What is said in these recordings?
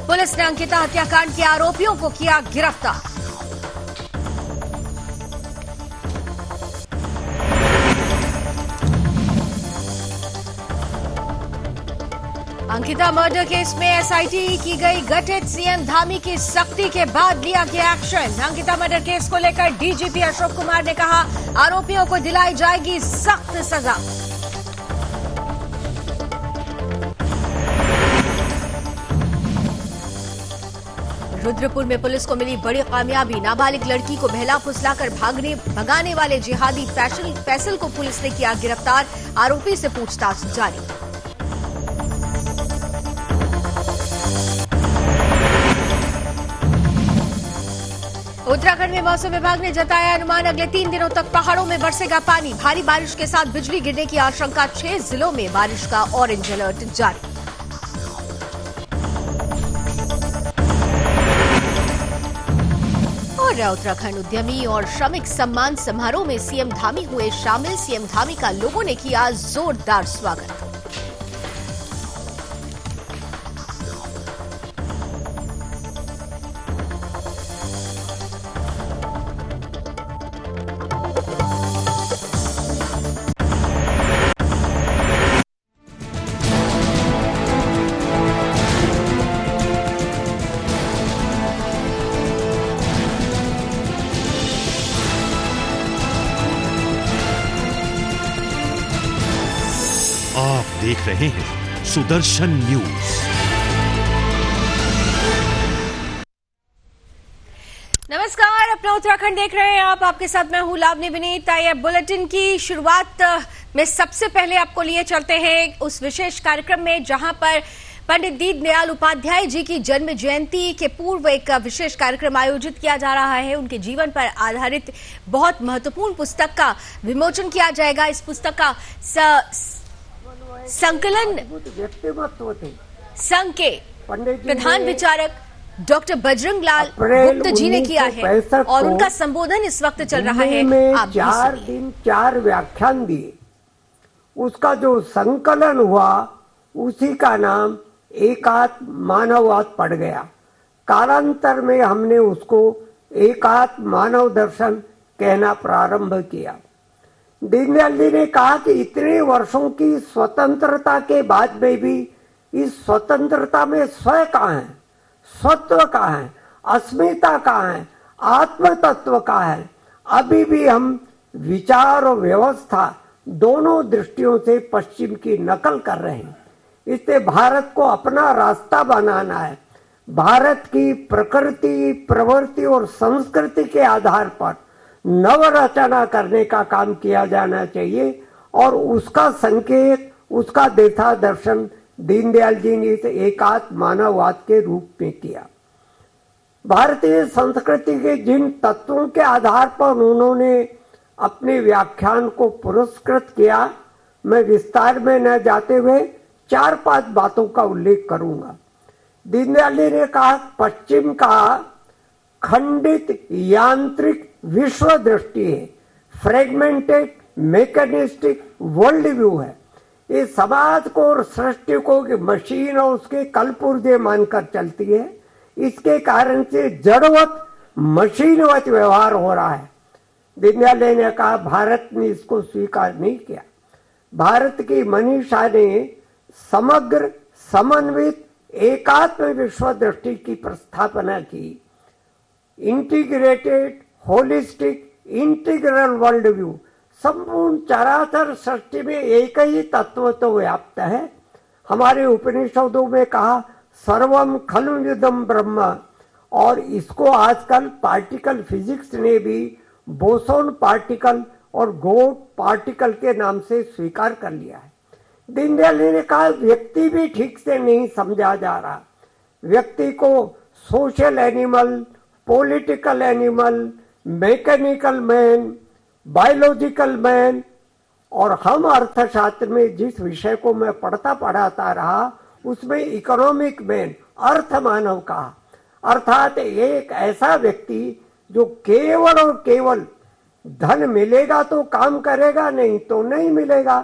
Police ने अंकिता हत्याकांड के आरोपियों को किया गिरफ्तार। अंकिता मर्डर केस में एसआईटी की गई गठित। सीएम धामी की सख्ती के बाद लिया गया एक्शन। अंकिता मर्डर केस को लेकर डीजीपी अशोक कुमार ने कहा, आरोपियों को दिलाई जाएगी सख्त सजा। रुद्रपुर में पुलिस को मिली बड़ी कामयाबी। नाबालिग लड़की को बहला फुसलाकर भगाने वाले जिहादी फैसल को पुलिस ने किया गिरफ्तार। आरोपी से पूछताछ जारी। उत्तराखंड में मौसम विभाग ने जताया अनुमान, अगले 3 दिनों तक पहाड़ों में बरसेगा पानी। भारी बारिश के साथ बिजली गिरने की आशंका। 6 जिलों में बारिश का ऑरेंज अलर्ट जारी। और उत्तराखंड उद्यमी और श्रमिक सम्मान समारोह में सीएम धामी हुए शामिल। सीएम धामी का लोगों ने किया जोरदार स्वागत। आप देख रहे हैं सुदर्शन न्यूज। नमस्कार, अपना उत्तराखंड देख रहे हैं आप। आपके साथ मैं हूं लावनी विनीत। आइए बुलेटिन की शुरुआत में सबसे पहले आपको लिए चलते हैं उस विशेष कार्यक्रम में जहां पर पंडित दीनदयाल उपाध्याय जी की जन्म जयंती के पूर्व एक विशेष कार्यक्रम आयोजित किया जा रहा है। उनके जीवन पर आधारित बहुत महत्वपूर्ण पुस्तक का विमोचन किया जाएगा। इस पुस्तक का संकलन संघ के प्रधान विचारक डॉक्टर बजरंग लाल गुप्त जी ने किया है और उनका संबोधन इस वक्त चल रहा है। आप 4 दिन 4 व्याख्यान दिए। उसका जो संकलन हुआ उसी का नाम एकात्म मानववाद पड़ गया। कालांतर में हमने उसको एकात्म मानव दर्शन कहना प्रारंभ किया। दीनदयाल जी ने कहा कि इतने वर्षों की स्वतंत्रता के बाद में भी इस स्वतंत्रता में स्व कहाँ है, स्वत्व कहाँ है, अस्मिता कहाँ है, आत्म तत्व कहाँ है। अभी भी हम विचार और व्यवस्था दोनों दृष्टियों से पश्चिम की नकल कर रहे हैं। इससे भारत को अपना रास्ता बनाना है। भारत की प्रकृति, प्रवृत्ति और संस्कृति के आधार पर नवरचना करने का काम किया जाना चाहिए और उसका संकेत, उसका दिशा दर्शन दीनदयाल जी ने एकात्म मानववाद के रूप में किया। भारतीय संस्कृति के जिन तत्वों के आधार पर उन्होंने अपने व्याख्यान को पुरस्कृत किया, मैं विस्तार में न जाते हुए 4-5 बातों का उल्लेख करूंगा। दीनदयाल जी ने कहा, पश्चिम का खंडित यांत्रिक विश्व दृष्टि है, फ्रेगमेंटेड मैकेनिस्टिक वर्ल्ड व्यू है। ये समाज को और सृष्टि को मशीन और उसके कलपुर्जे मानकर चलती है। इसके कारण से जड़वत मशीनवत व्यवहार हो रहा है। दीनदयाल जी ने कहा, भारत ने इसको स्वीकार नहीं किया। भारत की मनीषा ने समग्र समन्वित एकात्म विश्व दृष्टि की प्रस्थापना की। Integrated holistic integral world view, संपूर्ण चराचर सृष्टि में एक ही तत्व तो व्याप्त है। हमारे उपनिषदों में कहा सर्वम खलु इदं ब्रह्म, और इसको आजकल पार्टिकल फिजिक्स ने भी बोसोन पार्टिकल और गोड पार्टिकल के नाम से स्वीकार कर लिया है। दीनदयाल ने कहा, व्यक्ति भी ठीक से नहीं समझा जा रहा। व्यक्ति को social animal, political animal, mechanical man, biological man, और हम अर्थशास्त्र में जिस विषय को मैं पढ़ाता रहा उसमें इकोनॉमिक मैन, अर्थ मानव कहा। अर्थात एक ऐसा व्यक्ति जो केवल और केवल धन मिलेगा तो काम करेगा, नहीं तो नहीं मिलेगा।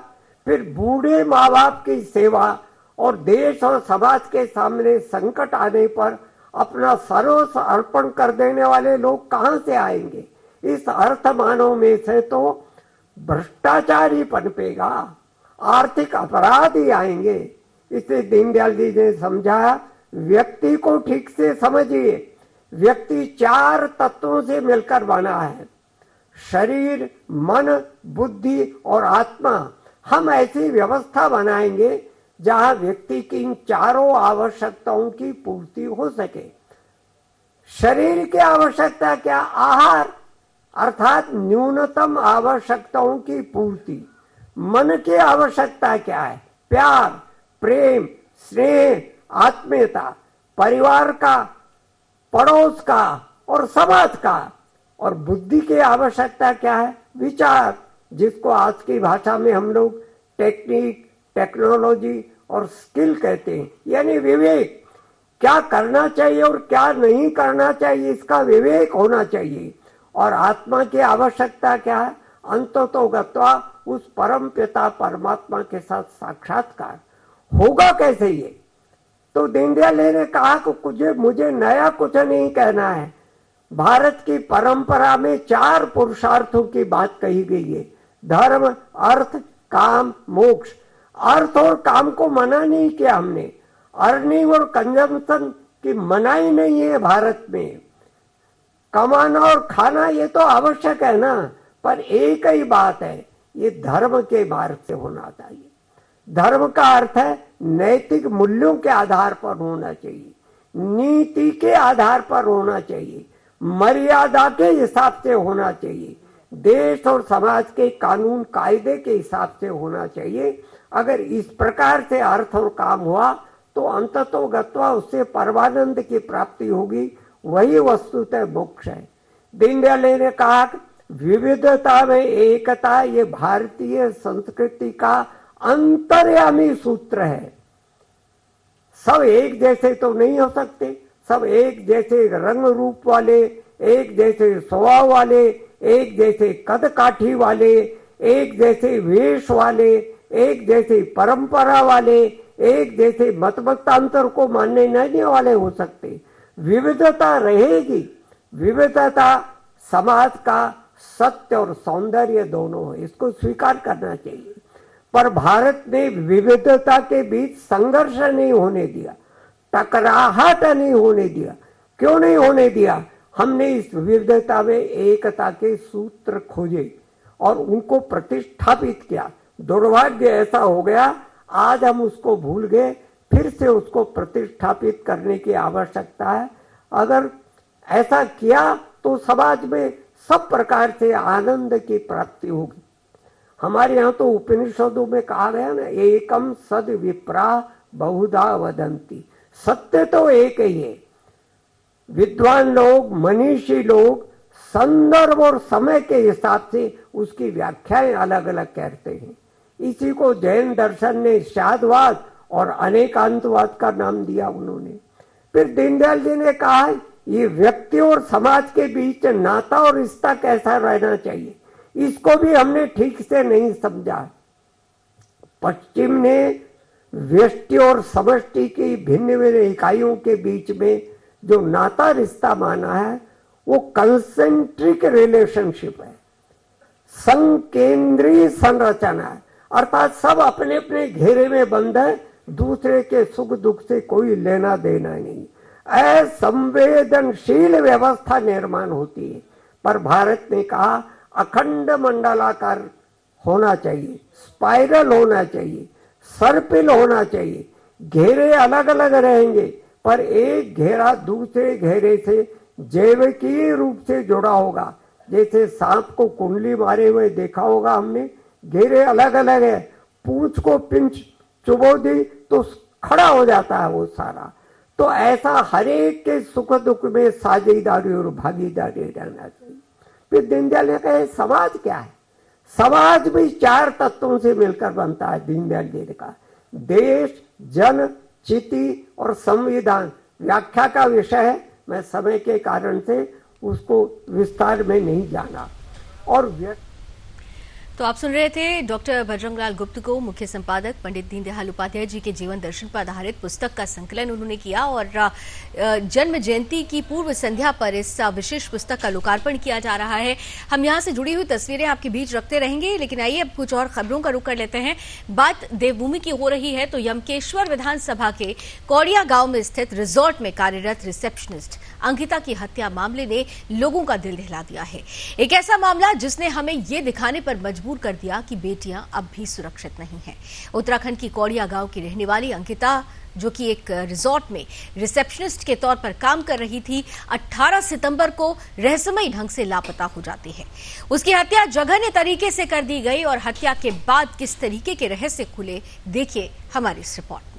फिर बूढ़े माँ बाप की सेवा और देश और समाज के सामने संकट आने पर अपना सर्वस्व अर्पण कर देने वाले लोग कहां से आएंगे? इस अर्थ मानव में से तो भ्रष्टाचार ही पनपेगा, आर्थिक अपराध ही आएंगे। इसे दीनदयाल जी ने समझाया, व्यक्ति को ठीक से समझिए, व्यक्ति 4 तत्वों से मिलकर बना है, शरीर, मन, बुद्धि और आत्मा। हम ऐसी व्यवस्था बनाएंगे जहां व्यक्ति की इन चारों आवश्यकताओं की पूर्ति हो सके। शरीर की आवश्यकता क्या? आहार अर्थात न्यूनतम आवश्यकताओं की पूर्ति। मन की आवश्यकता क्या है? प्यार, प्रेम, स्नेह, आत्मीयता, परिवार का, पड़ोस का और समाज का। और बुद्धि की आवश्यकता क्या है? विचार, जिसको आज की भाषा में हम लोग टेक्निक, टेक्नोलॉजी और स्किल कहते हैं, यानी विवेक। क्या करना चाहिए और क्या नहीं करना चाहिए, इसका विवेक होना चाहिए। और आत्मा की आवश्यकता क्या है? अंततोगत्वा उस परम पिता परमात्मा के साथ साक्षात्कार। होगा कैसे ये? तो दीनदयाल ने कहा कि मुझे नया कुछ नहीं कहना है। भारत की परंपरा में 4 पुरुषार्थों की बात कही गई है, धर्म, अर्थ, काम, मोक्ष। अर्थ और काम को मना नहीं किया हमने, अर्निंग और कंजम्पशन की मनाही नहीं है भारत में। कमाना और खाना ये तो आवश्यक है ना, पर एक ही बात है, ये धर्म के मार्ग से होना चाहिए। धर्म का अर्थ है नैतिक मूल्यों के आधार पर होना चाहिए, नीति के आधार पर होना चाहिए, मर्यादा के हिसाब से होना चाहिए, देश और समाज के कानून कायदे के हिसाब से होना चाहिए। अगर इस प्रकार से अर्थ और काम हुआ तो अंततोगत्वा उससे परमानंद की प्राप्ति होगी, वही वस्तुतः मोक्ष है। दीनदयाल ने कहा विविधता में एकता ये भारतीय संस्कृति का अंतर्यामी सूत्र है। सब एक जैसे तो नहीं हो सकते, सब एक जैसे रंग रूप वाले, एक जैसे स्वभाव वाले, एक जैसे कद काठी वाले, एक जैसे वेश वाले, एक जैसे परंपरा वाले, एक जैसे मतमतांतर को मानने नहीं वाले हो सकते। विविधता रहेगी। विविधता समाज का सत्य और सौंदर्य दोनों है, इसको स्वीकार करना चाहिए। पर भारत ने विविधता के बीच संघर्ष नहीं होने दिया, टकराहट नहीं होने दिया। क्यों नहीं होने दिया? हमने इस विविधता में एकता के सूत्र खोजे और उनको प्रतिष्ठापित किया। दुर्भाग्य ऐसा हो गया, आज हम उसको भूल गए, फिर से उसको प्रतिष्ठापित करने की आवश्यकता है। अगर ऐसा किया तो समाज में सब प्रकार से आनंद की प्राप्ति होगी। हमारे यहाँ तो उपनिषदों में कहा गया ना, एकम सद विप्रा बहुधा वदंती। सत्य तो एक ही है। विद्वान लोग, मनीषी लोग संदर्भ और समय के हिसाब से उसकी व्याख्याएं अलग अलग करते हैं। इसी को जैन दर्शन ने शादवाद और अनेकांतवाद का नाम दिया उन्होंने। फिर दीनदयाल जी ने कहा ये व्यक्ति और समाज के बीच नाता और रिश्ता कैसा रहना चाहिए, इसको भी हमने ठीक से नहीं समझा। पश्चिम ने व्यष्टि और समष्टि की भिन्न भिन्न इकाइयों के बीच में जो नाता रिश्ता माना है वो कंसेंट्रिक रिलेशनशिप है, संकेंद्रीय संरचना है। अर्थात सब अपने अपने घेरे में बंद है, दूसरे के सुख दुख से कोई लेना देना नहीं। असंवेदनशील व्यवस्था निर्माण होती है। पर भारत ने कहा अखंड मंडलाकार होना चाहिए, स्पाइरल होना चाहिए, सर्पिल होना चाहिए। घेरे अलग अलग रहेंगे पर एक घेरा दूसरे घेरे से जैविकीय रूप से जुड़ा होगा। जैसे सांप को कुंडली मारे हुए देखा होगा हमने, घेरे अलग अलग है, पूंछ को पिंच चुबो दी तो खड़ा हो जाता है वो सारा। तो ऐसा हरेक के सुख दुख में साझेदारी और भागीदारी रहना चाहिए। फिर दीनदयाल ने कहा समाज क्या है? समाज भी 4 तत्वों से मिलकर बनता है। दीनदयाल जी ने कहा देश, जन, चिति और संविधान व्याख्या का विषय है, मैं समय के कारण से उसको विस्तार में नहीं जाना। और तो आप सुन रहे थे डॉक्टर बजरंगलाल गुप्त को, मुख्य संपादक पंडित दीनदयाल उपाध्याय जी के जीवन दर्शन पर आधारित पुस्तक का संकलन उन्होंने किया और जन्म जयंती की पूर्व संध्या पर इस विशेष पुस्तक का लोकार्पण किया जा रहा है। हम यहां से जुड़ी हुई तस्वीरें आपके बीच रखते रहेंगे, लेकिन आइए अब कुछ और खबरों का रुख कर लेते हैं। बात देवभूमि की हो रही है तो यमकेश्वर विधानसभा के कौड़िया गांव में स्थित रिजॉर्ट में कार्यरत रिसेप्शनिस्ट अंकिता की हत्या मामले ने लोगों का दिल दहला दिया है। एक ऐसा मामला जिसने हमें ये दिखाने पर मजबूर कर दिया कि बेटियां अब भी सुरक्षित नहीं हैं। उत्तराखंड की कौड़िया गांव की रहने वाली अंकिता, जो कि एक रिजॉर्ट में रिसेप्शनिस्ट के तौर पर काम कर रही थी, 18 सितंबर को रहस्यमयी ढंग से लापता हो जाती है। उसकी हत्या जघन्य तरीके से कर दी गई और हत्या के बाद किस तरीके के रहस्य खुले, देखिए हमारी इस रिपोर्ट में।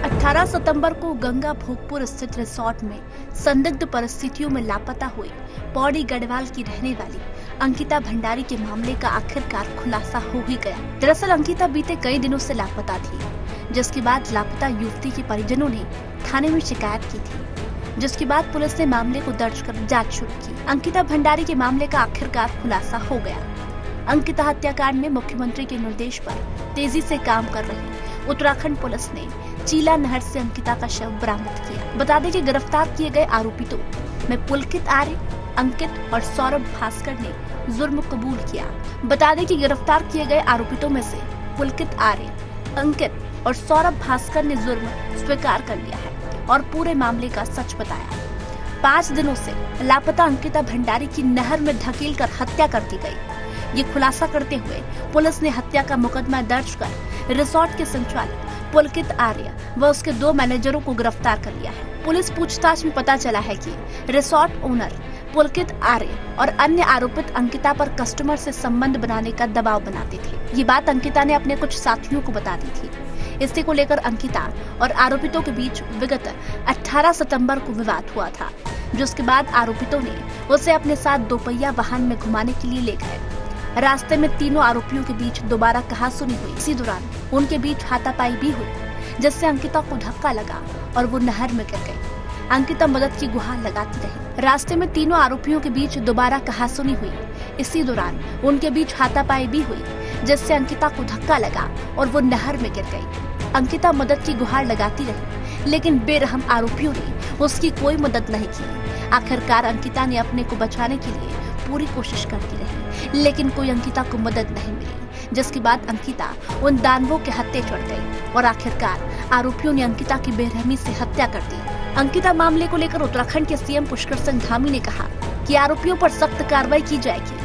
18 सितंबर को गंगा भोगपुर स्थित रिसोर्ट में संदिग्ध परिस्थितियों में लापता हुई पौड़ी गढ़वाल की रहने वाली अंकिता भंडारी के मामले का आखिरकार खुलासा हो ही गया। दरअसल अंकिता बीते कई दिनों से लापता थी, जिसके बाद लापता युवती के परिजनों ने थाने में शिकायत की थी, जिसके बाद पुलिस ने मामले को दर्ज कर जांच शुरू की। अंकिता भंडारी के मामले का आखिरकार खुलासा हो गया। अंकिता हत्याकांड में मुख्यमंत्री के निर्देश पर तेजी से काम कर रही उत्तराखंड पुलिस ने चीला नहर से अंकिता का शव बरामद किया। बता दें कि गिरफ्तार किए गए आरोपितों में पुलकित आर्य, अंकित और सौरभ भास्कर ने जुर्म कबूल किया। बता दें कि गिरफ्तार किए गए आरोपितों में से पुलकित आर्य, अंकित और सौरभ भास्कर ने जुर्म स्वीकार कर लिया है और पूरे मामले का सच बताया। 5 दिनों से लापता अंकिता भंडारी की नहर में धकेल कर हत्या कर दी गई। ये खुलासा करते हुए पुलिस ने हत्या का मुकदमा दर्ज कर रिसोर्ट के संचालक पुलकित आर्य व उसके 2 मैनेजरों को गिरफ्तार कर लिया है। पुलिस पूछताछ में पता चला है कि रिसोर्ट ओनर पुलकित आर्य और अन्य आरोपित अंकिता पर कस्टमर से संबंध बनाने का दबाव बनाते थे। ये बात अंकिता ने अपने कुछ साथियों को बता दी थी। इसी को लेकर अंकिता और आरोपितों के बीच विगत 18 सितंबर को विवाद हुआ था, जिसके बाद आरोपितों ने उसे अपने साथ 2 पहिया वाहन में घुमाने के लिए ले गए। रास्ते में तीनों आरोपियों के बीच दोबारा कहासुनी हुई। इसी दौरान उनके बीच हाथापाई भी हुई, जिससे अंकिता को धक्का लगा और वो नहर में गिर गई। अंकिता मदद की गुहार लगाती रही। रास्ते में तीनों आरोपियों के बीच दोबारा कहासुनी हुई। इसी दौरान उनके बीच हाथापाई भी हुई, जिससे अंकिता को धक्का लगा और वो नहर में गिर गई। अंकिता मदद की गुहार लगाती रही, लेकिन बेरहम आरोपियों ने उसकी कोई मदद नहीं की। आखिरकार अंकिता ने अपने को बचाने के लिए पूरी कोशिश करती रही, लेकिन कोई अंकिता को मदद नहीं मिली, जिसके बाद अंकिता उन दानवों के हत्थे चढ़ गई और आखिरकार आरोपियों ने अंकिता की बेरहमी से हत्या कर दी। अंकिता मामले को लेकर उत्तराखंड के सीएम पुष्कर सिंह धामी ने कहा कि आरोपियों पर सख्त कार्रवाई की जाएगी।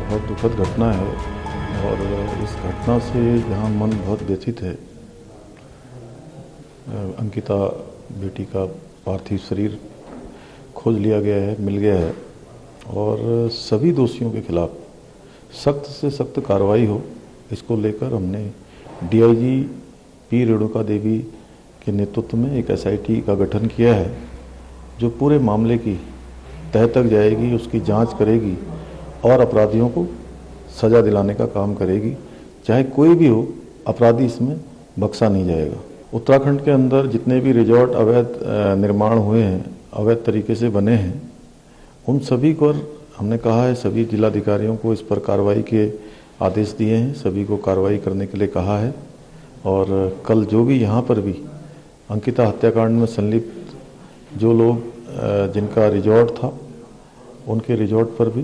बहुत दुखद घटना है और इस घटना से जहां मन बहुत व्यथित है। अंकिता बेटी का पार्थिव शरीर खोज लिया गया है, मिल गया है और सभी दोषियों के खिलाफ सख्त से सख्त कार्रवाई हो, इसको लेकर हमने डीआईजी पी रेणुका देवी के नेतृत्व में एक एसआईटी का गठन किया है, जो पूरे मामले की तह तक जाएगी, उसकी जांच करेगी और अपराधियों को सजा दिलाने का काम करेगी। चाहे कोई भी हो, अपराधी इसमें बख्शा नहीं जाएगा। उत्तराखंड के अंदर जितने भी रिजॉर्ट अवैध निर्माण हुए हैं, अवैध तरीके से बने हैं, उन सभी को हमने कहा है, सभी जिलाधिकारियों को इस पर कार्रवाई के आदेश दिए हैं, सभी को कार्रवाई करने के लिए कहा है। और कल जो भी यहाँ पर भी अंकिता हत्याकांड में संलिप्त जो लोग जिनका रिजॉर्ट था, उनके रिजॉर्ट पर भी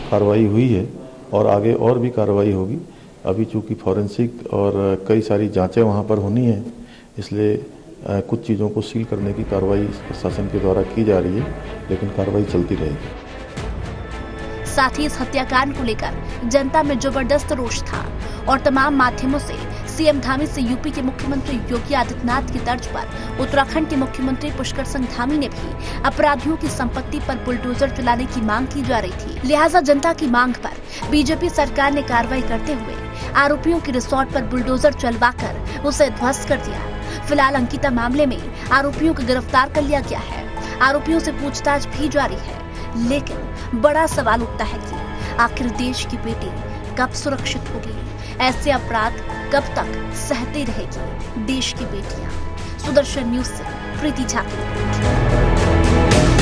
कार्रवाई हुई है और आगे और भी कार्रवाई होगी। अभी चूँकि फॉरेंसिक और कई सारी जांचें वहाँ पर होनी है, इसलिए कुछ चीज़ों को सील करने की कार्रवाई प्रशासन के द्वारा की जा रही है, लेकिन कार्रवाई चलती रहेगी। साथ ही इस हत्याकांड को लेकर जनता में जबरदस्त रोष था और तमाम माध्यमों से सीएम धामी से यूपी के मुख्यमंत्री योगी आदित्यनाथ की तर्ज पर उत्तराखंड के मुख्यमंत्री पुष्कर सिंह धामी ने भी अपराधियों की संपत्ति पर बुलडोजर चलाने की मांग की जा रही थी। लिहाजा जनता की मांग पर बीजेपी सरकार ने कार्रवाई करते हुए आरोपियों के रिसोर्ट पर बुलडोजर चलवाकर उसे ध्वस्त कर दिया। फिलहाल अंकिता मामले में आरोपियों को गिरफ्तार कर लिया गया है। आरोपियों से पूछताछ भी जारी है, लेकिन बड़ा सवाल उठता है कि आखिर देश की बेटी कब सुरक्षित होगी? ऐसे अपराध कब तक सहते रहेगी देश की बेटियां? सुदर्शन न्यूज से प्रीति झा की रिपोर्ट।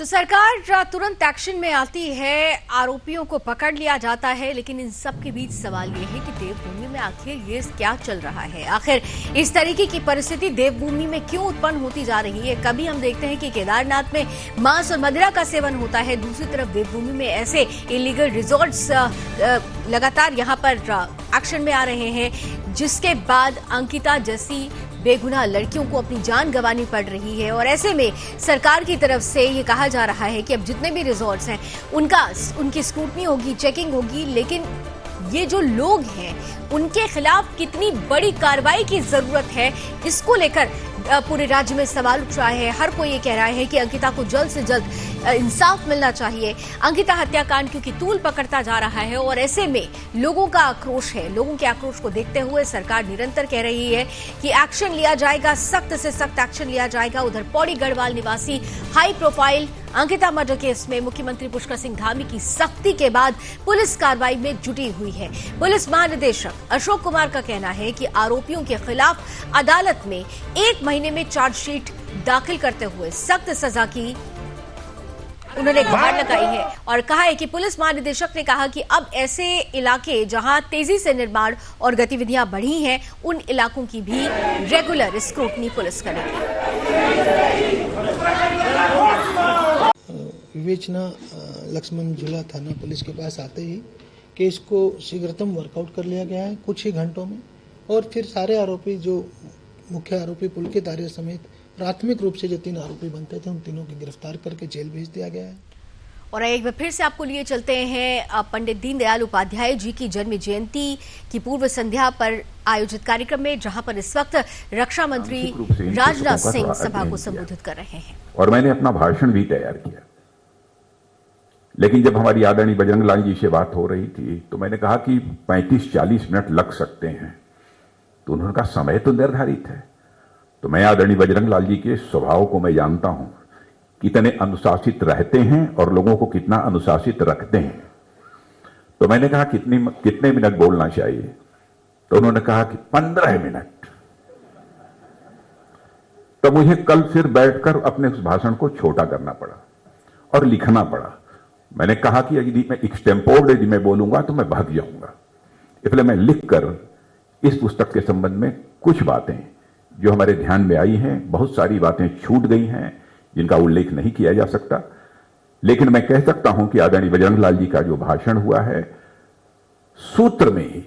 तो सरकार तुरंत एक्शन में आती है, आरोपियों को पकड़ लिया जाता है, लेकिन इन सब के बीच सवाल ये है कि देवभूमि में आखिर ये क्या चल रहा है। आखिर इस तरीके की परिस्थिति देवभूमि में क्यों उत्पन्न होती जा रही है। कभी हम देखते हैं कि केदारनाथ में मांस और मदिरा का सेवन होता है, दूसरी तरफ देवभूमि में ऐसे इलीगल रिजॉर्ट्स लगातार यहाँ पर एक्शन में आ रहे हैं, जिसके बाद अंकिता जैसी बेगुनाह लड़कियों को अपनी जान गंवानी पड़ रही है। और ऐसे में सरकार की तरफ से ये कहा जा रहा है कि अब जितने भी रिजॉर्ट्स हैं उनकी स्क्रूटनी होगी, चेकिंग होगी, लेकिन ये जो लोग हैं उनके खिलाफ कितनी बड़ी कार्रवाई की जरूरत है, इसको लेकर पूरे राज्य में सवाल उठ रहा है। हर कोई ये कह रहा है कि अंकिता को जल्द से जल्द इंसाफ मिलना चाहिए। अंकिता हत्याकांड क्योंकि तूल पकड़ता जा रहा है और ऐसे में लोगों का आक्रोश है। लोगों के आक्रोश को देखते हुए सरकार निरंतर कह रही है कि एक्शन लिया जाएगा, सख्त से सख्त एक्शन लिया जाएगा। उधर पौड़ी गढ़वाल निवासी high profile Ankita murder case में मुख्यमंत्री पुष्कर सिंह धामी की सख्ती के बाद पुलिस कार्रवाई में जुटी हुई है। पुलिस महानिदेशक अशोक कुमार का कहना है कि आरोपियों के खिलाफ अदालत में 1 महीने में चार्जशीट दाखिल करते हुए सख्त सजा की उन्होंने गुहार लगाई है और कहा है कि पुलिस महानिदेशक ने कहा कि अब ऐसे इलाके जहां तेजी से निर्माण और गतिविधियां बढ़ी हैं, उन इलाकों की भी रेगुलर स्क्रूटनी पुलिस करेगी। विवेचना लक्ष्मण झूला थाना पुलिस के पास आते ही केस को शीघ्रतम वर्कआउट कर लिया गया है कुछ ही घंटों में, और फिर सारे आरोपी जो मुख्य आरोपी पुलकित आर्य समेत प्राथमिक रूप से जो 3 आरोपी बनते थे उन तीनों की गिरफ्तार करके जेल भेज दिया गया है। और एक बार फिर से आपको लिए चलते हैं पंडित दीनदयाल उपाध्याय जी की जन्म जयंती की पूर्व संध्या पर आयोजित कार्यक्रम में, जहां पर इस वक्त रक्षा मंत्री राजनाथ सिंह सभा को संबोधित कर रहे हैं। और मैंने अपना भाषण भी तैयार किया, लेकिन जब हमारी आदरणीय बजरंग लाल जी से बात हो रही थी तो मैंने कहा कि 35-40 मिनट लग सकते हैं, तो उन्होंने कहा समय तो निर्धारित है। तो मैं आदरणीय बजरंग लाल जी के स्वभाव को मैं जानता हूं, कितने अनुशासित रहते हैं और लोगों को कितना अनुशासित रखते हैं। तो मैंने कहा कितने मिनट बोलना चाहिए, तो उन्होंने कहा कि 15 मिनट। तो मुझे कल फिर बैठकर अपने उस भाषण को छोटा करना पड़ा और लिखना पड़ा। मैंने कहा कि यदि मैं एक्सटेम्पोर्ड यदि मैं बोलूंगा तो मैं भाग जाऊंगा, इसलिए मैं लिखकर इस पुस्तक के संबंध में कुछ बातें जो हमारे ध्यान में आई हैं, बहुत सारी बातें छूट गई हैं जिनका उल्लेख नहीं किया जा सकता, लेकिन मैं कह सकता हूं कि आदरणीय बजरंग लाल जी का जो भाषण हुआ है सूत्र में ही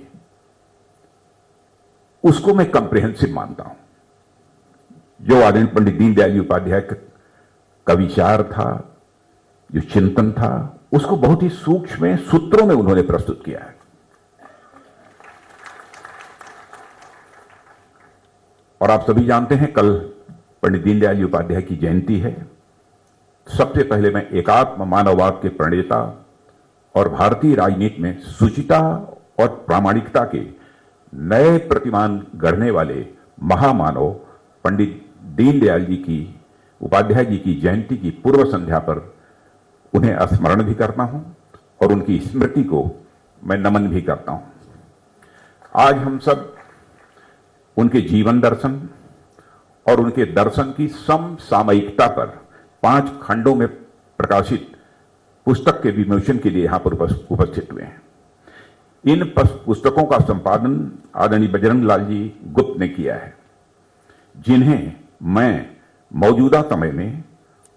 उसको मैं कंप्रिहेंसिव मानता हूं। जो आदरणीय पंडित दीनदयाल जी उपाध्याय का विचार था, जो चिंतन था, उसको बहुत ही सूक्ष्म सूत्रों में उन्होंने प्रस्तुत किया है। और आप सभी जानते हैं कल पंडित दीनदयाल जी उपाध्याय की जयंती है। सबसे पहले मैं एकात्म मानववाद के प्रणेता और भारतीय राजनीति में शुचिता और प्रामाणिकता के नए प्रतिमान गढ़ने वाले महामानव पंडित दीनदयाल जी की उपाध्याय जी की जयंती की पूर्व संध्या पर उन्हें स्मरण भी करता हूं और उनकी स्मृति को मैं नमन भी करता हूं। आज हम सब उनके जीवन दर्शन और उनके दर्शन की समसामयिकता पर 5 खंडों में प्रकाशित पुस्तक के विमोचन के लिए यहां पर उपस्थित हुए हैं। इन पुस्तकों का संपादन आदरणीय बजरंग लाल जी गुप्त ने किया है, जिन्हें मैं मौजूदा समय में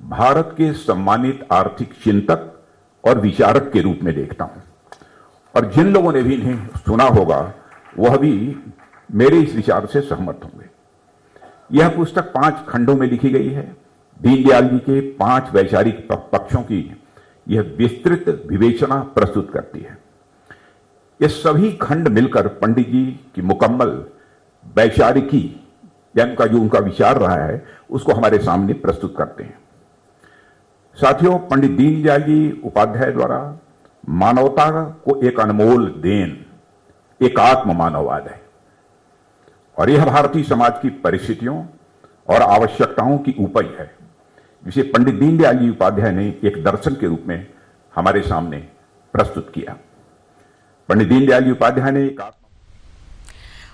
भारत के सम्मानित आर्थिक चिंतक और विचारक के रूप में देखता हूं। और जिन लोगों ने भी इन्हें सुना होगा वह भी मेरे इस विचार से सहमत होंगे। यह पुस्तक 5 खंडों में लिखी गई है। दीनदयाल जी के 5 वैचारिक पक्षों की यह विस्तृत विवेचना प्रस्तुत करती है। ये सभी खंड मिलकर पंडित जी की मुकम्मल वैचारिकी यानी का जो उनका विचार रहा है उसको हमारे सामने प्रस्तुत करते हैं। साथियों, पंडित दीनदयाल जी उपाध्याय द्वारा मानवता को एक अनमोल देन एकात्म मानववाद है और यह भारतीय समाज की परिस्थितियों और आवश्यकताओं की उपज है, जिसे पंडित दीनदयाल जी उपाध्याय ने एक दर्शन के रूप में हमारे सामने प्रस्तुत किया। पंडित दीनदयाल जी उपाध्याय ने एक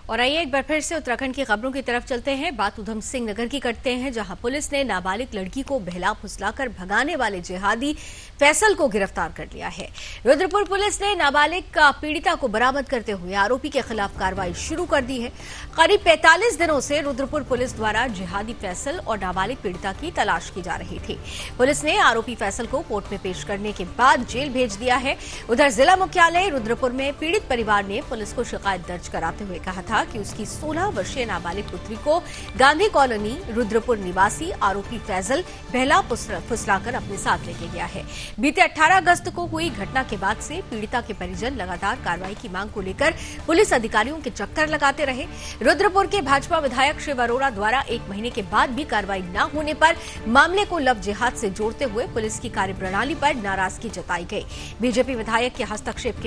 और आइए एक बार फिर से उत्तराखंड की खबरों की तरफ चलते हैं। बात उधम सिंह नगर की करते हैं, जहां पुलिस ने नाबालिग लड़की को बहला फुसलाकर भगाने वाले जिहादी फैसल को गिरफ्तार कर लिया है। रुद्रपुर पुलिस ने नाबालिग का पीड़िता को बरामद करते हुए आरोपी के खिलाफ कार्रवाई शुरू कर दी है। करीब 45 दिनों से रुद्रपुर पुलिस द्वारा जिहादी फैसल और नाबालिग पीड़िता की तलाश की जा रही थी। पुलिस ने आरोपी फैसल को कोर्ट में पेश करने के बाद जेल भेज दिया है। उधर जिला मुख्यालय रुद्रपुर में पीड़ित परिवार ने पुलिस को शिकायत दर्ज कराते हुए कहा था कि उसकी 16 वर्षीय नाबालिग पुत्री को गांधी कॉलोनी रुद्रपुर निवासी आरोपी फैजल बहला फुसलाकर अपने साथ लेके गया है। बीते 18 अगस्त को हुई घटना के बाद से पीड़िता के परिजन लगातार कार्रवाई की मांग को लेकर पुलिस अधिकारियों के चक्कर लगाते रहे। रुद्रपुर के भाजपा विधायक शिव अरोड़ा द्वारा 1 महीने के बाद भी कार्रवाई न होने पर मामले को लव जिहाद से जोड़ते हुए पुलिस की कार्यप्रणाली पर नाराजगी जताई गई। बीजेपी विधायक के हस्तक्षेप के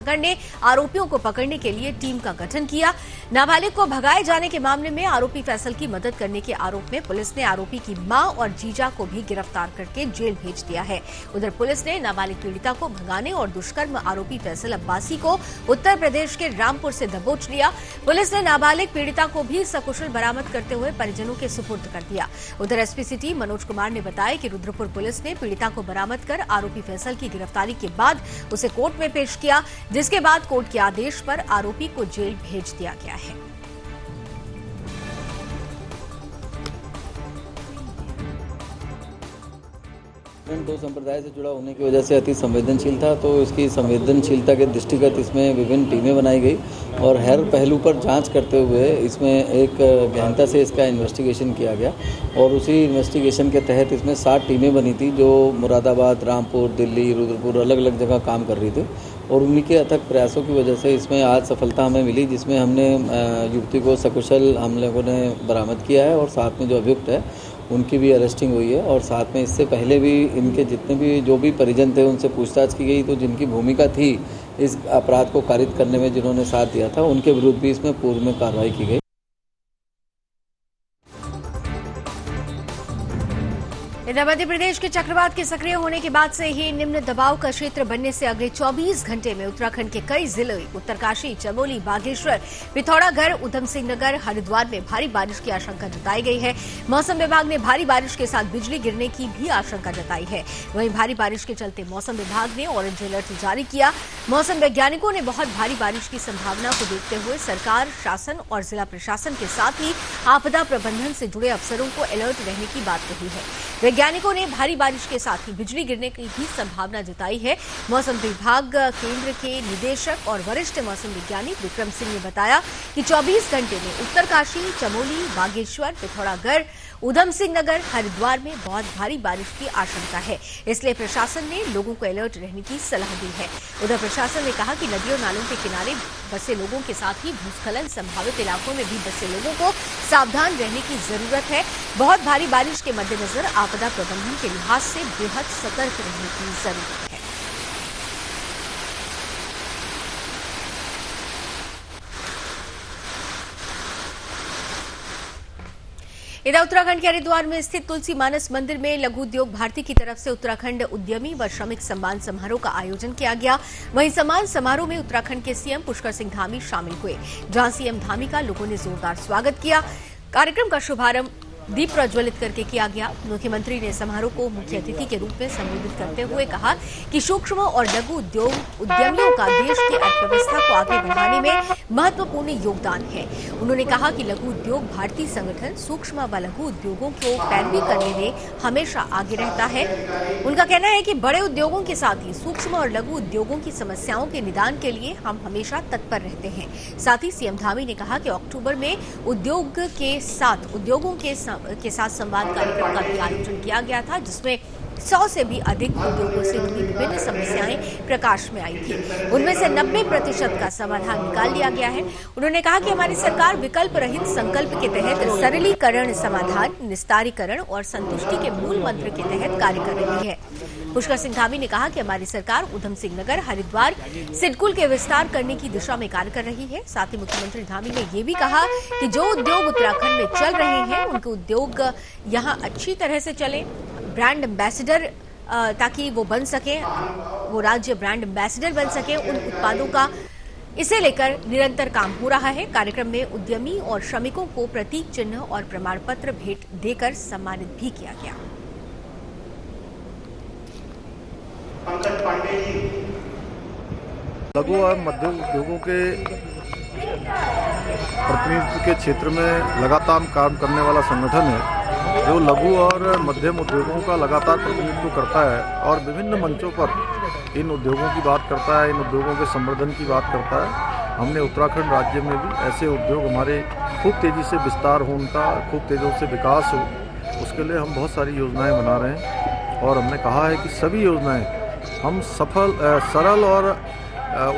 ने आरोपियों को पकड़ने के लिए टीम का गठन किया। नाबालिग को भगाए जाने के मामले में आरोपी फैसल की मदद करने के आरोप में पुलिस ने आरोपी की मां और जीजा को भी गिरफ्तार करके जेल भेज दिया है। उधर पुलिस ने नाबालिग पीड़िता को भगाने और दुष्कर्म आरोपी फैसल अब्बासी को उत्तर प्रदेश के रामपुर से दबोच लिया। पुलिस ने नाबालिग पीड़िता को भी सकुशल बरामद करते हुए परिजनों के सुपुर्द कर दिया। उधर एसपी सिटी मनोज कुमार ने बताया कि रुद्रपुर पुलिस ने पीड़िता को बरामद कर आरोपी फैसल की गिरफ्तारी के बाद उसे कोर्ट में पेश किया, जिसके बाद कोर्ट के आदेश पर आरोपी को जेल भेज दिया गया है। दो संप्रदाय से जुड़ा होने की वजह से अति संवेदनशील था, तो इसकी संवेदनशीलता के दृष्टिगत इसमें विभिन्न टीमें बनाई गई और हर पहलू पर जांच करते हुए इसमें एक गहनता से इसका इन्वेस्टिगेशन किया गया और उसी इन्वेस्टिगेशन के तहत इसमें 7 टीमें बनी थी जो मुरादाबाद, रामपुर, दिल्ली, रुद्रपुर अलग अलग जगह काम कर रही थी और उन्हीं के अथक प्रयासों की वजह से इसमें आज सफलता हमें मिली, जिसमें हमने युवती को सकुशल हम लोगों ने बरामद किया है और साथ में जो अभियुक्त है उनकी भी अरेस्टिंग हुई है और साथ में इससे पहले भी इनके जितने भी जो भी परिजन थे उनसे पूछताछ की गई, तो जिनकी भूमिका थी इस अपराध को कारित करने में, जिन्होंने साथ दिया था, उनके विरुद्ध भी इसमें पूर्व में कार्रवाई की गई। इधर मध्य प्रदेश के चक्रवात के सक्रिय होने के बाद से ही निम्न दबाव का क्षेत्र बनने से अगले 24 घंटे में उत्तराखंड के कई जिलों उत्तरकाशी, चमोली, बागेश्वर, पिथौरागढ़, उधम सिंह नगर, हरिद्वार में भारी बारिश की आशंका जताई गई है। मौसम विभाग ने भारी बारिश के साथ बिजली गिरने की भी आशंका जताई है। वहीं भारी बारिश के चलते मौसम विभाग ने ऑरेंज अलर्ट जारी किया। मौसम वैज्ञानिकों ने बहुत भारी बारिश की संभावना को देखते हुए सरकार, शासन और जिला प्रशासन के साथ ही आपदा प्रबंधन से जुड़े अफसरों को अलर्ट रहने की बात कही है। वैज्ञानिकों ने भारी बारिश के साथ ही बिजली गिरने की भी संभावना जताई है। मौसम विभाग केंद्र के निदेशक और वरिष्ठ मौसम वैज्ञानिक विक्रम सिंह ने बताया कि 24 घंटे में उत्तरकाशी, चमोली, बागेश्वर, पिथौरागढ़, उधम सिंह नगर, हरिद्वार में बहुत भारी बारिश की आशंका है, इसलिए प्रशासन ने लोगों को अलर्ट रहने की सलाह दी है। उधर प्रशासन ने कहा कि नदियों नालों के किनारे बसे लोगों के साथ ही भूस्खलन संभावित इलाकों में भी बसे लोगों को सावधान रहने की जरूरत है। बहुत भारी बारिश के मद्देनजर आपदा प्रबंधन के लिहाज से बेहद सतर्क रहने की जरूरत है। इधर उत्तराखंड के हरिद्वार में स्थित तुलसी मानस मंदिर में लघु उद्योग भारती की तरफ से उत्तराखंड उद्यमी व श्रमिक सम्मान समारोह का आयोजन किया गया। वहीं सम्मान समारोह में उत्तराखंड के सीएम पुष्कर सिंह धामी शामिल हुए, जहां सीएम धामी का लोगों ने जोरदार स्वागत किया। कार्यक्रम का शुभारंभ दीप प्रज्वलित करके किया गया। मुख्यमंत्री ने समारोह को मुख्य अतिथि के रूप में संबोधित करते हुए कहा कि सूक्ष्म और लघु उद्योग उद्यमियों का देश की अर्थव्यवस्था को आगे बढ़ाने में महत्वपूर्ण योगदान है। उन्होंने कहा कि लघु उद्योग भारतीय संगठन सूक्ष्म व लघु उद्योगों को पैरवी करने में हमेशा आगे रहता है। उनका कहना है कि बड़े उद्योगों के साथ ही सूक्ष्म और लघु उद्योगों की समस्याओं के निदान के लिए हम हमेशा तत्पर रहते हैं। साथ ही सीएम धामी ने कहा कि अक्टूबर में उद्योगों के साथ संवाद कार्यक्रम का भी आयोजन किया गया था, जिसमें 100 से भी अधिक उद्योगों से जुड़ी विभिन्न समस्याएं प्रकाश में आई थी। उनमें से 90% का समाधान निकाल लिया गया है। उन्होंने कहा कि हमारी सरकार विकल्प रहित संकल्प के तहत सरलीकरण, समाधान, निस्तारीकरण और संतुष्टि के मूल मंत्र के तहत कार्य कर रही है। पुष्कर सिंह धामी ने कहा कि हमारी सरकार उधम सिंह नगर, हरिद्वार, सिडकुल के विस्तार करने की दिशा में कार्य कर रही है। साथ ही मुख्यमंत्री धामी ने ये भी कहा कि जो उद्योग उत्तराखंड में चल रहे हैं उनके उद्योग यहाँ अच्छी तरह से चले। ब्रांड एम्बेसडर ताकि वो बन सके, वो राज्य ब्रांड एम्बेसडर बन सके, उन उत्पादों का इसे लेकर निरंतर काम हो रहा है। कार्यक्रम में उद्यमी और श्रमिकों को प्रतीक चिन्ह और प्रमाण पत्र भेंट देकर सम्मानित भी किया गया। लघु और मध्यम उद्योगों के प्रतिनिधित्व के क्षेत्र में लगातार काम करने वाला संगठन है, जो लघु और मध्यम उद्योगों का लगातार प्रतिनिधित्व करता है और विभिन्न मंचों पर इन उद्योगों की बात करता है, इन उद्योगों के संवर्धन की बात करता है। हमने उत्तराखंड राज्य में भी ऐसे उद्योग हमारे खूब तेज़ी से विस्तार हो, उनका खूब तेज़ी से विकास हो, उसके लिए हम बहुत सारी योजनाएं बना रहे हैं। और हमने कहा है कि सभी योजनाएं हम सरल और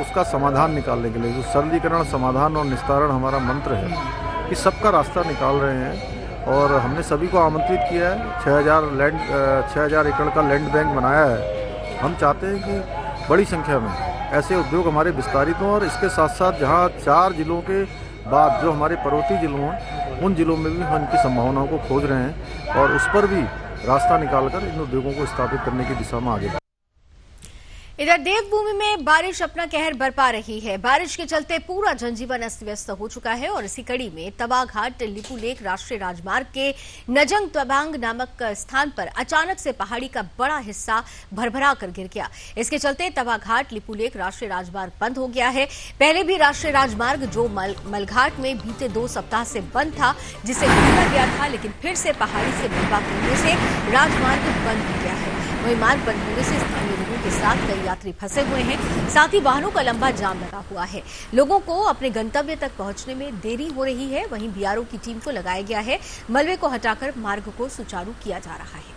उसका समाधान निकालने के लिए, जो सरलीकरण, समाधान और निस्तारण हमारा मंत्र है, कि सबका रास्ता निकाल रहे हैं। और हमने सभी को आमंत्रित किया है। 6,000 एकड़ का लैंड बैंक बनाया है। हम चाहते हैं कि बड़ी संख्या में ऐसे उद्योग हमारे विस्तारित हों और इसके साथ साथ जहां 4 जिलों के बाद जो हमारे पर्वतीय जिलों हैं, उन जिलों में भी हम इनकी संभावनाओं को खोज रहे हैं और उस पर भी रास्ता निकालकर इन उद्योगों को स्थापित करने की दिशा में आगे। इधर देवभूमि में बारिश अपना कहर बरपा रही है। बारिश के चलते पूरा जनजीवन अस्त व्यस्त हो चुका है और इसी कड़ी में तवाघाट लिपुलेख राष्ट्रीय राजमार्ग के नजंग तवांग नामक स्थान पर अचानक से पहाड़ी का बड़ा हिस्सा भरभरा कर गिर गया। इसके चलते तवाघाट लिपुलेख राष्ट्रीय राजमार्ग बंद हो गया है। पहले भी राष्ट्रीय राजमार्ग जो मलघाट में बीते 2 सप्ताह से बंद था, जिसे खोला गया था, लेकिन फिर से पहाड़ी से मलबा गिरने से राजमार्ग बंद हो गया है। वहीं मार्ग बंद होने से स्थानीय लोगों के साथ कई यात्री फंसे हुए हैं। साथ ही वाहनों का लंबा जाम लगा हुआ है। लोगों को अपने गंतव्य तक पहुंचने में देरी हो रही है। वहीं बीआरओ की टीम को लगाया गया है। मलबे को हटाकर मार्ग को सुचारू किया जा रहा है।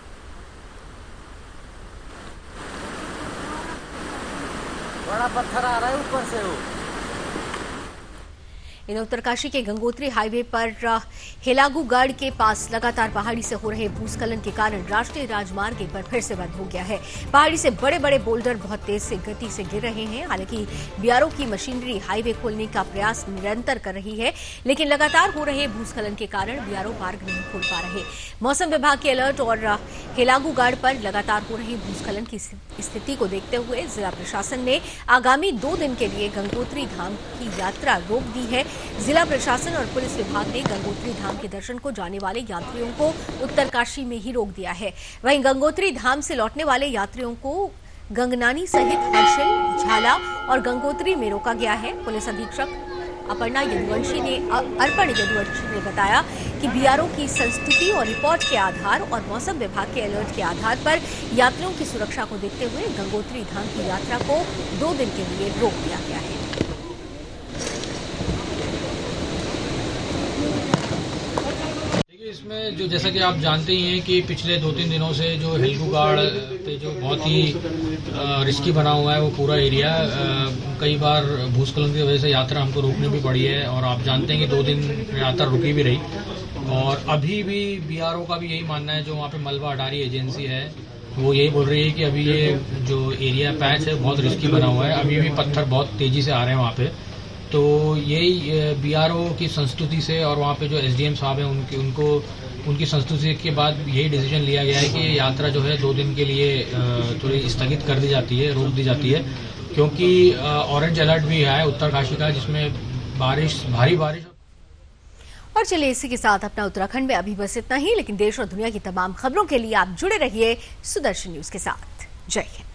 बड़ा पत्थर आ रहा है ऊपर से वो। इधर उत्तरकाशी के गंगोत्री हाईवे पर हेलागूगढ़ के पास लगातार पहाड़ी से हो रहे भूस्खलन के कारण राष्ट्रीय राजमार्ग एक बार फिर से बंद हो गया है। पहाड़ी से बड़े बड़े बोल्डर बहुत तेज से गति से गिर रहे हैं। हालांकि बीआरओ की मशीनरी हाईवे खोलने का प्रयास निरंतर कर रही है, लेकिन लगातार हो रहे भूस्खलन के कारण बीआरओ मार्ग नहीं खोल पा रहे। मौसम विभाग के अलर्ट और हेलागूगढ़ पर लगातार हो रही भूस्खलन की स्थिति को देखते हुए जिला प्रशासन ने आगामी 2 दिन के लिए गंगोत्री धाम की यात्रा रोक दी है। जिला प्रशासन और पुलिस विभाग ने गंगोत्री धाम के दर्शन को जाने वाले यात्रियों को उत्तरकाशी में ही रोक दिया है। वहीं गंगोत्री धाम से लौटने वाले यात्रियों को गंगनानी सहित हर्षिल, झाला और गंगोत्री में रोका गया है। पुलिस अधीक्षक अर्पण यदुवंशी ने बताया कि बीआरओ की संस्तुति और रिपोर्ट के आधार और मौसम विभाग के अलर्ट के आधार पर यात्रियों की सुरक्षा को देखते हुए गंगोत्री धाम की यात्रा को 2 दिन के लिए रोक दिया गया है। इसमें जो जैसा कि आप जानते ही हैं कि पिछले 2-3 दिनों से जो हेलागूगढ़ पे जो बहुत ही रिस्की बना हुआ है वो पूरा एरिया, कई बार भूस्खलन की वजह से यात्रा हमको रोकनी भी पड़ी है और आप जानते हैं कि 2 दिन यात्रा रुकी भी रही। और अभी भी बीआरओ का भी यही मानना है, जो वहाँ पे मलबा हटारी एजेंसी है वो यही बोल रही है कि अभी ये जो एरिया पैच है बहुत रिस्की बना हुआ है, अभी भी पत्थर बहुत तेजी से आ रहे हैं वहाँ पे। तो यही बीआरओ की संस्तुति से और वहाँ पे जो एसडीएम साहब हैं उनकी संस्तुति के बाद यही डिसीजन लिया गया है कि यात्रा जो है 2 दिन के लिए थोड़ी स्थगित कर दी जाती है, रोक दी जाती है, क्योंकि ऑरेंज अलर्ट भी है उत्तरकाशी का, जिसमें भारी बारिश। और चलिए इसी के साथ अपना उत्तराखंड में अभी बस इतना ही, लेकिन देश और दुनिया की तमाम खबरों के लिए आप जुड़े रहिए सुदर्शन न्यूज के साथ। जय हिंद।